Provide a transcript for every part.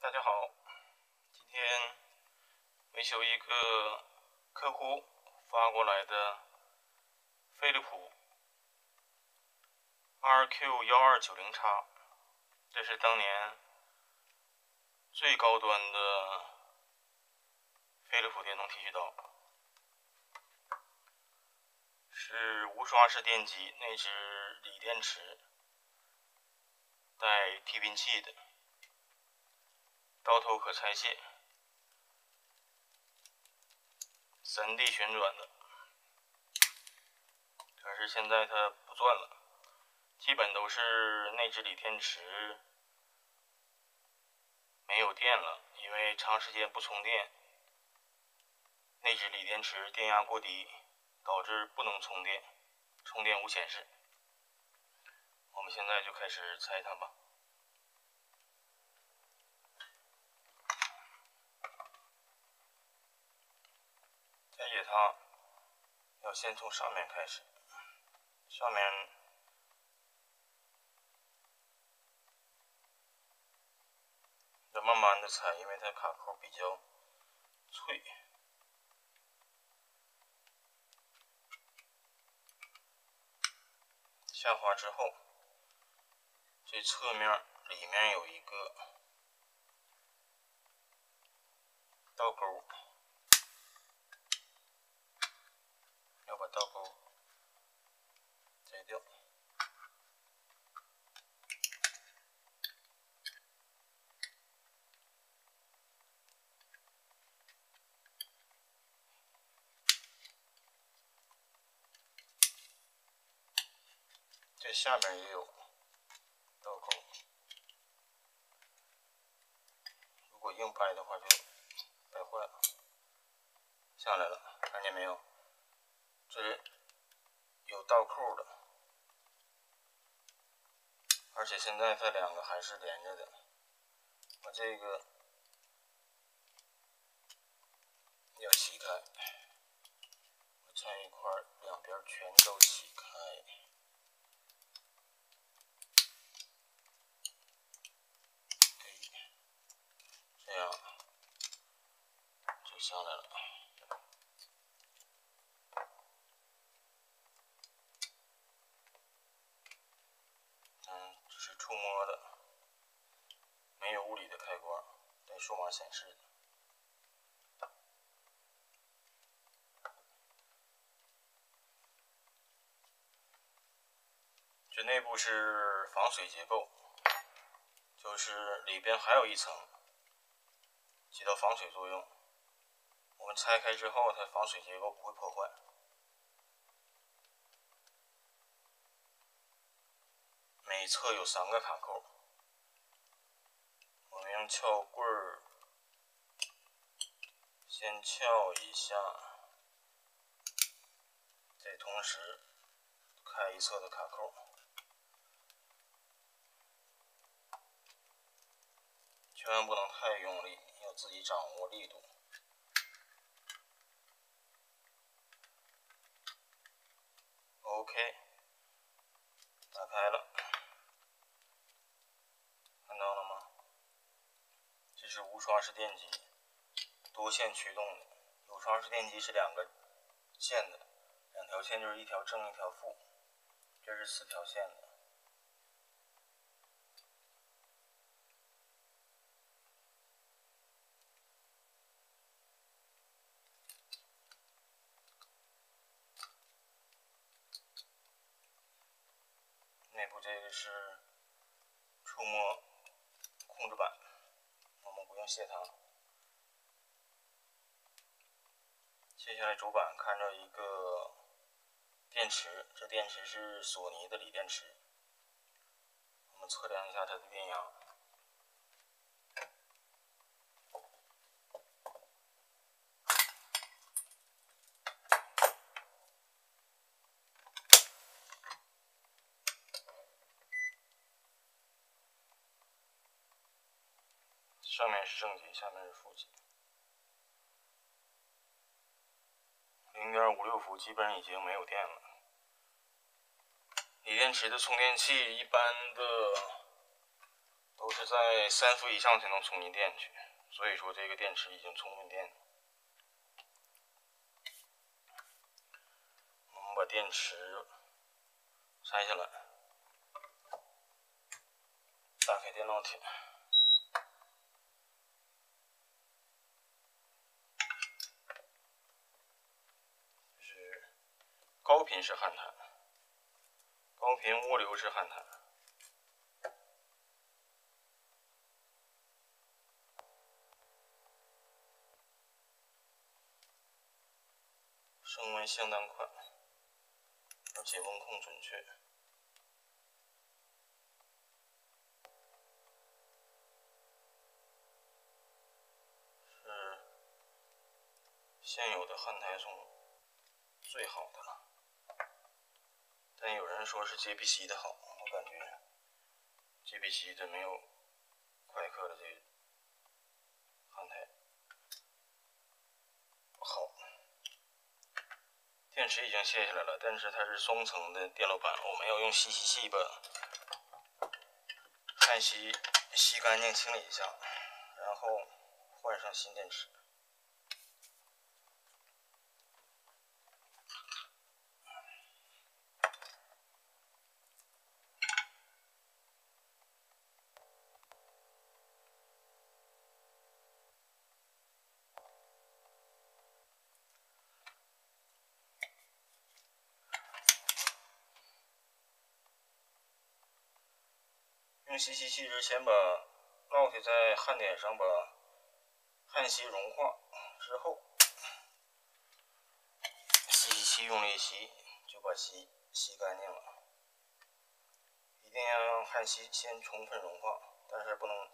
大家好，今天维修一个客户发过来的飞利浦 RQ1290X，这是当年最高端的飞利浦电动剃须刀，是无刷式电机，内置锂电池，带提频器的。刀头可拆卸，3D 旋转的，可是现在它不转了，基本都是内置锂电池，没有电了，因为长时间不充电，内置锂电池电压过低，导致不能充电，充电无显示。我们现在就开始拆它吧。拆解它要先从上面开始，上面要慢慢的拆，因为它卡扣比较脆。下滑之后，这侧面里面有一个倒钩，要把倒钩摘掉。这下面也有倒钩，如果硬掰的话就掰坏了。下来了，看见没有？这有倒扣的，而且现在它两个还是连着的。把这个要起开，我拆一块，两边全都起开。这样就下来了。这是触摸的，没有物理的开关，带数码显示的。这内部是防水结构，就是里边还有一层起到防水作用。我们拆开之后，它防水结构不会破坏。每侧有3个卡扣，我们用撬棍儿先撬一下，再同时开一侧的卡扣。千万不能太用力，要自己掌握力度。OK， 打开了，看到了吗？这是无刷式电机，多线驱动的。有刷式电机是2个线的，2条线就是1条正1条负，这是4条线的。内部这个是触摸控制板，我们不用卸它。接下来主板看着一个电池，这电池是索尼的锂电池。我们测量一下它的电压。上面是正极，下面是负极。0.56伏，基本上已经没有电了。锂电池的充电器一般的都是是在3伏以上才能充进电去，所以说这个电池已经充分电了。我们把电池拆下来，打开电烙铁，就是高频式焊炭，高频涡流式焊炭。升温相当快，而且温控准确。是现有的焊台中最好的了。但有人说是JPC的好，我感觉JPC真没有快克的这个焊台好。电池已经卸下来了，但是它是双层的电路板，我们要用吸器把焊锡吸干净清理一下，然后换上新电池。用吸气之前把烙铁在焊点上把焊锡融化之后，吸气用力吸，就把锡吸干净了。一定要让焊锡先充分融化，但是不能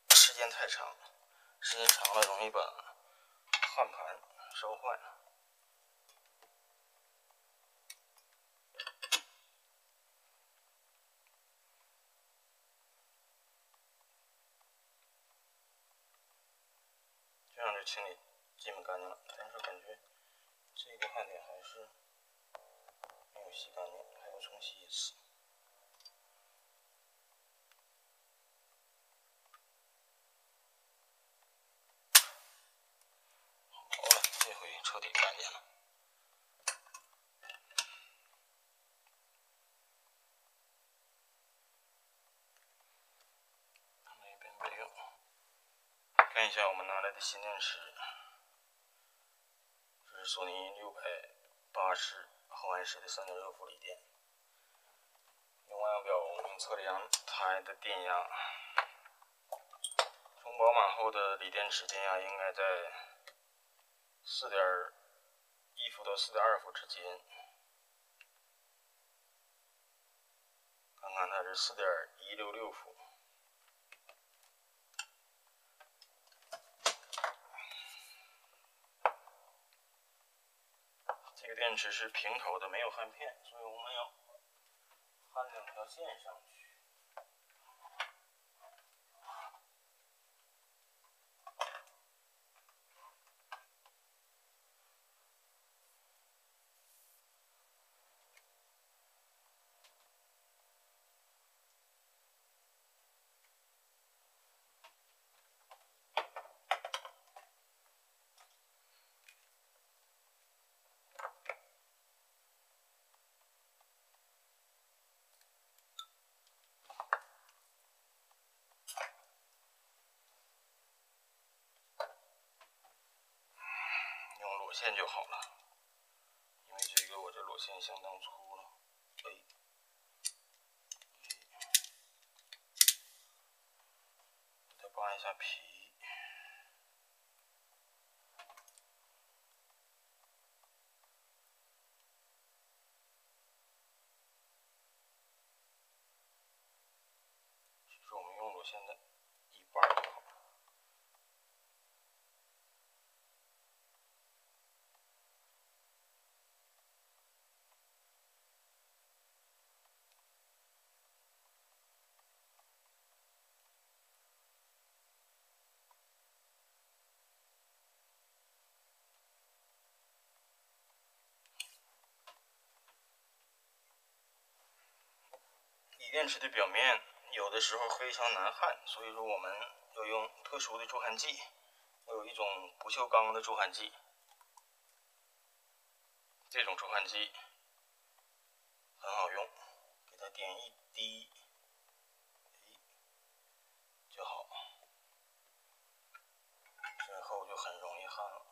时间太长，时间长了容易把焊盘烧坏。这样就清理基本干净了，但是感觉这个焊点还是没有吸干净，还要重吸一次。好了，这回彻底干净了。那边没有。看一下我们拿来的新电池，这是索尼680毫安时的3.6伏锂电。用腕表我们测量它的电压，充饱满后的锂电池电压应该在4.1伏到4.2伏之间。看看它是4.166伏。这个电池是平头的，没有焊片，所以我们要焊2条线上去。用裸线就好了，因为这个我这裸线相当粗了。再扒一下皮。其实我们用裸线的一半就好。锂电池的表面有的时候非常难焊，所以说我们要用特殊的助焊剂，要有一种不锈钢的助焊剂。这种助焊剂很好用，给它点一滴就好，之后就很容易焊了。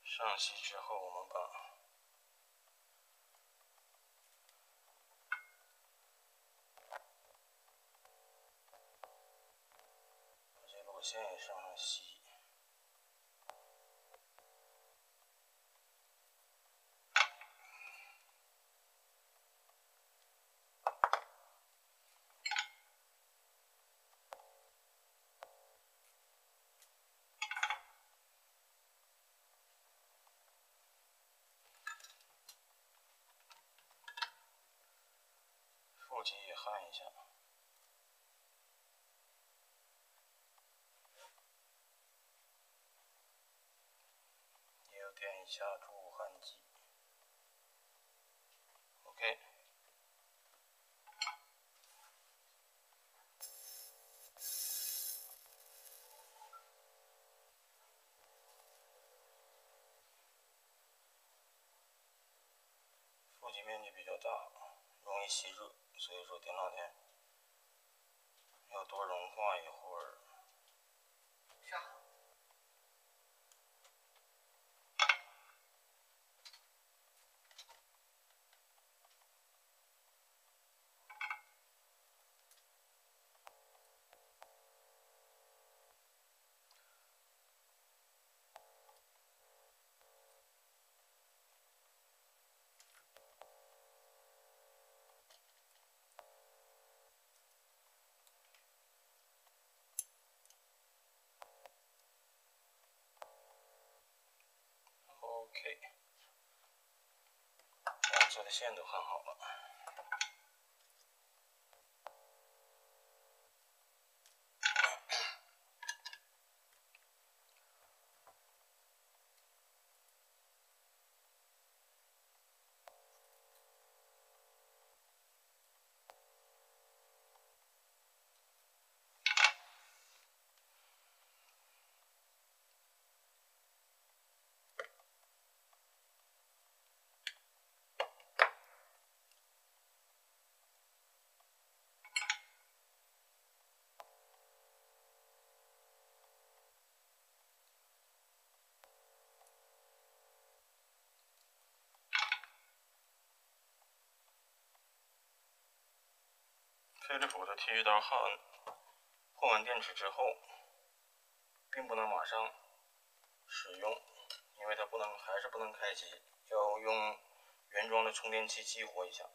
上漆之后，我们把这路线也上上漆。副级也焊一下，也要点一下助焊剂。OK， 副级面积比较大，容易吸热，所以说电烙铁要多融化一会儿。OK， 两侧的线都焊好了。飞利浦的剃须刀焊完电池之后，并不能马上使用，因为它还是不能开机，要用原装的充电器激活一下。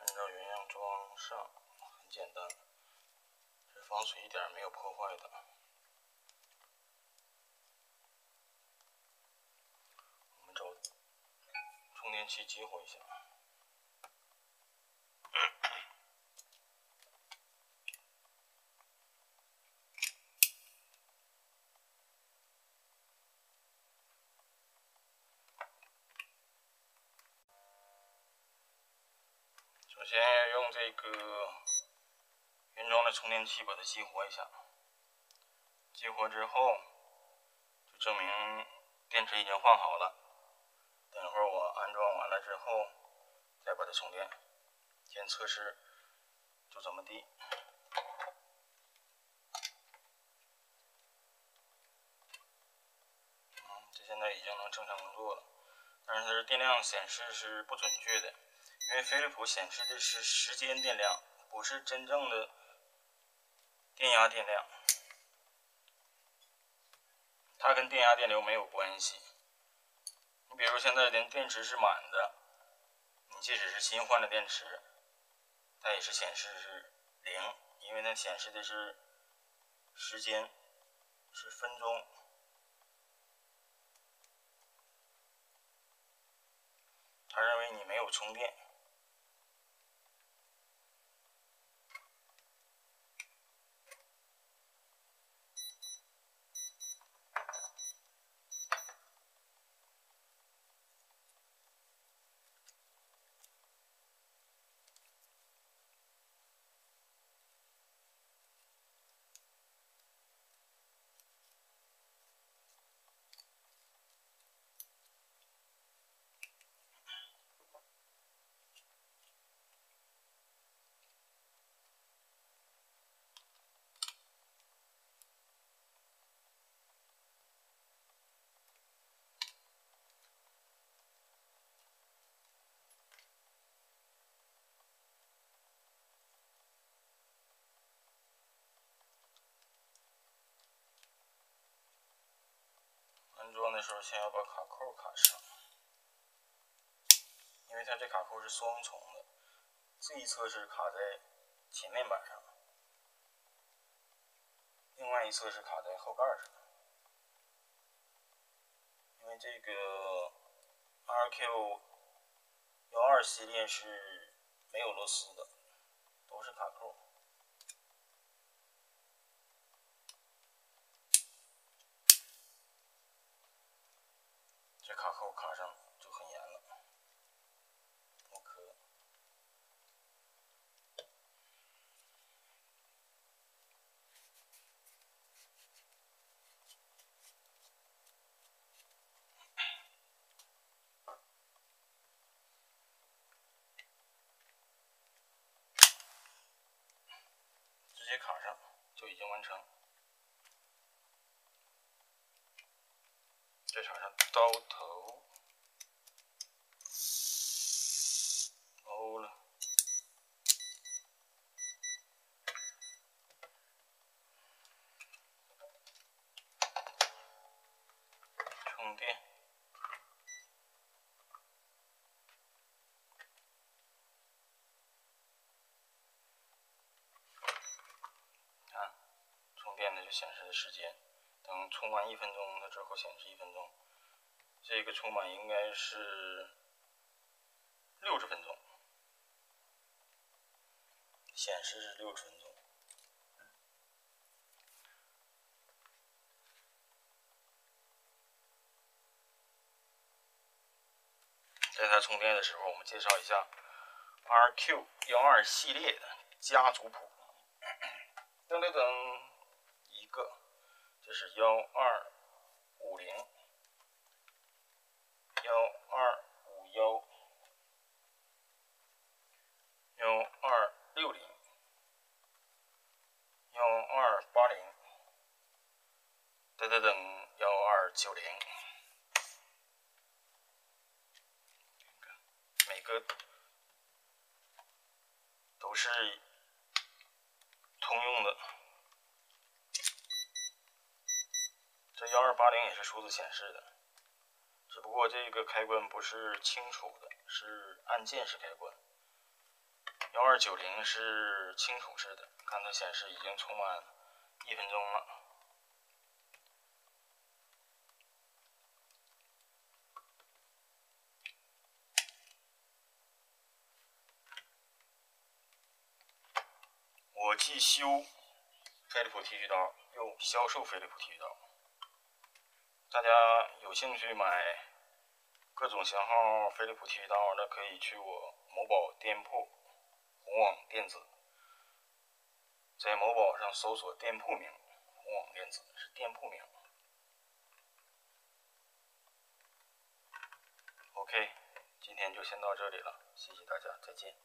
按照原样装上，很简单，是防水一点没有破坏的。我们找充电器激活一下。首先要用这个原装的充电器把它激活一下，激活之后就证明电池已经换好了。等会儿我安装完了之后再把它充电，先测试就这么地。这现在已经能正常工作了，但是它的电量显示是不准确的，因为飞利浦显示的是时间电量，不是真正的电压电量，它跟电压电流没有关系。你比如现在电池是满的，你即使是新换的电池，它也是显示是0，因为它显示的是时间，是分钟。它认为你没有充电。安装的时候先要把卡扣卡上，因为它这卡扣是双重的，这一侧是卡在前面板上，另外一侧是卡在后盖上。因为这个 RQ12 系列是没有螺丝的，都是卡扣。这卡扣卡上就很严了，不磕。直接卡上就已经完成。再插上刀头，欧了。充电。看，充电的就显示的时间，等充完1分钟，它之后显示1分钟。这个充满应该是60分钟，显示是60分钟。在它充电的时候，我们介绍一下 RQ12 系列的家族谱。噔噔噔，一个，这是1250、1251、1260、1280，噔噔噔，1290。每个都是通用的。这1280也是数字显示的，只不过这个开关不是清楚的，是按键式开关。1290是清楚式的，看它显示已经充满1分钟了。我既修飞利浦剃须刀，又销售飞利浦剃须刀。大家有兴趣买各种型号飞利浦剃须刀的，可以去我某宝店铺红网电子，在某宝上搜索店铺名红网电子，是店铺名。OK， 今天就先到这里了，谢谢大家，再见。